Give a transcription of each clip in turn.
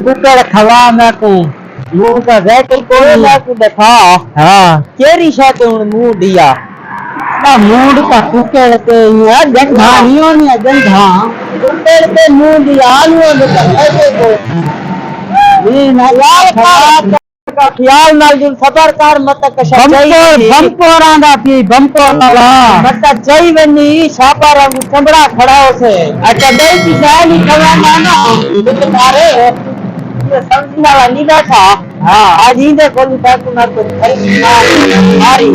Cooker खवा मैं को मुंह का जैकेट कोई ना को दिखा। हाँ केरी शायद उन मुंह दिया ना मूड का कुकर के यार गंधानियों ने गंधा कुकर के मुंह दिया आलू ऐसे को ये ना यार का ख्याल नाल जो खबरदार मत कशा चाहिए बंपोर आंदा पी बंपोर वाला मत चाहिए वनी छापा रंग चमड़ा खड़ा हो से अच्छा दई की जाए नहीं खवा ना तो मारे ये समझी वाला नहीं बैठा। हाँ आज ही देखो लुटा को ना तो मारी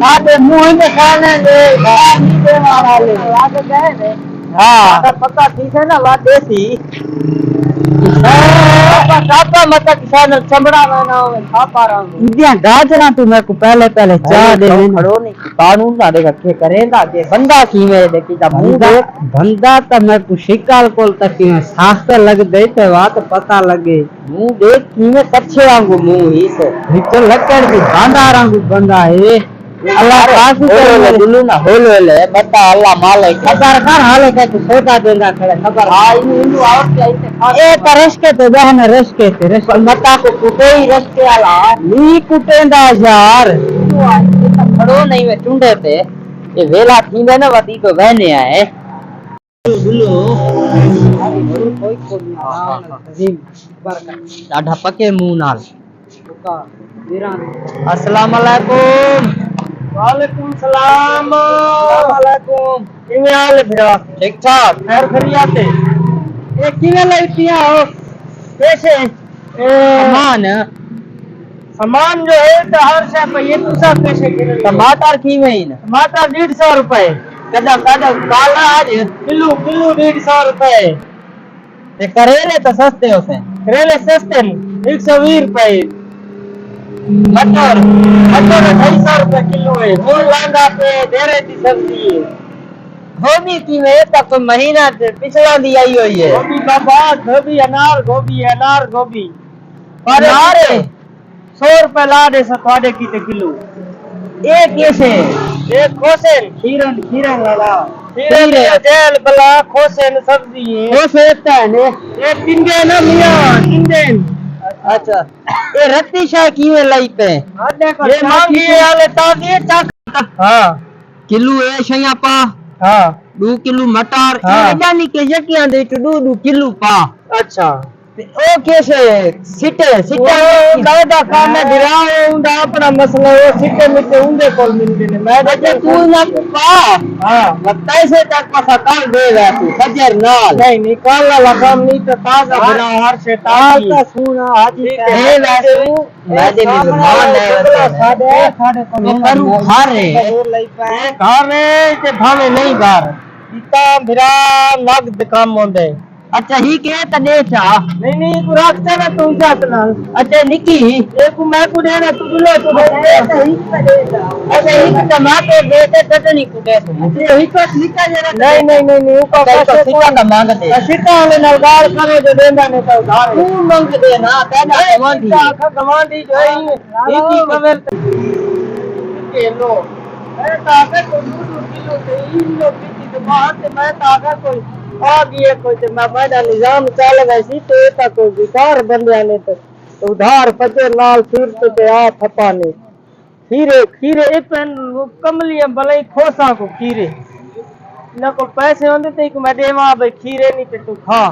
आधे मुंह में खाने दे नहीं दे मारा ले आगे गए ने। हाँ पता ठीक है ना बात देसी छापा मत किसान चमड़ा में ना छापा रहा हूँ इतना गाजरा तू मेरे को पहले पहले चाह दे खड़ो नहीं कानून ना देखा के करेगा के बंदा की में देखी ता बंदा तो मेरे को शिकाल कोल तक की में साफ तो लग दे तो बात पता लगे मुंह देख की में कच्चे आंगू मुंह ही से तो लकड़ की बांधा रंगू बंदा है अल्लाह काफी तो दुलू ना होल ले बता अल्लाह मालिक खबर कर हाले के तू सोता देगा खड़े खबर हां इन आवत के ए तरस के तो बहन रस के तेरे मता को कुटे ही रस के आला नी कुटेंदा यार खड़ो नहीं वे चुंडे पे ये वेला थींदे ना वती तो बहने आए दुलू कोई कोई डाढा पके मुंह नाल अस्सलाम वालेकुम। वालेकुम सलाम वालेकुम किवे हाल है फिरा ठीक ठाक खैर खैरियत है ये किवे लईतिया हो कैसे सामान सामान जो है तो हर से पे ये तुसा कैसे गिरे टमाटर किवे ही ना टमाटर 150 रुपए कदा कदा काला आज किलो किलो 150 रुपए ये करेले तो सस्ते होते करेले सस्ते 120 रुपए मटर मटर 250 रुपए किलो है मूल लांगा पे डेरे की सब्जी है गोभी की में तक महीना पिछला दी आई हुई है गोभी बाबा गोभी अनार गोभी अनार 100 रुपए ला दे सवादे की किलो एक कैसे एक खोसेन खीरन खीरन वाला खीरन जेल बला खोसेन सब्जी है खोसेता है ने ये तिंगे ना मियां तिंगे अच्छा ये रत्ती शाह कीवे लाई पे ये मांगी वाले तादी चाक हां किलो है शया पा हां 2 किलो मटर ये जानी के जकियां दे 2 किलो पा अच्छा ओ कैसे सिटे सिटे दादा काम में गिराओ उंदा अपना मसला वो सिटे मिटे उंदे कोल मिलदे ने मैं दे तू ना पा हां बताई से तक पसा काल दे रहा तू सजर नाल नहीं निकाल ला काम नहीं तो ताजा बना हर से ताल का सुना हाजी है वैसे मैं दे मेहमान है साडे को करू हारे लई पे घरे ते भावे नहीं बार इता भिरा नगद काम होंदे अच्छा ही के तने चा नहीं नहीं तू रखता ना तू जात ना अच्छा निकी एक मैं को देना तू लो तो दे ही दे अच्छा ही टमाटर दे दे चटनी को दे तो ही को निका जरा नहीं नहीं नहीं नहीं ऊपर पैसे सिक्का का मांग दे सिक्का वाले नलगार करे जो देना ने तो उधार तू मांग दे ना तेना गवांडी आखा गवांडी जो ही की कमर के लो मैं ताकत को 2 किलो से 3 किलो की तो बाहर से मैं ताकत कोई आगे कोई तो मैं निजाम चल वैसी तो ये कोई विकार बन जाने तो उधार पचे लाल फिर तो आ थपाने खीरे खीरे पेन कमलिया भले खोसा को खीरे ना को पैसे होंदे ते को मैं देवा भाई खीरे नहीं ते तू खा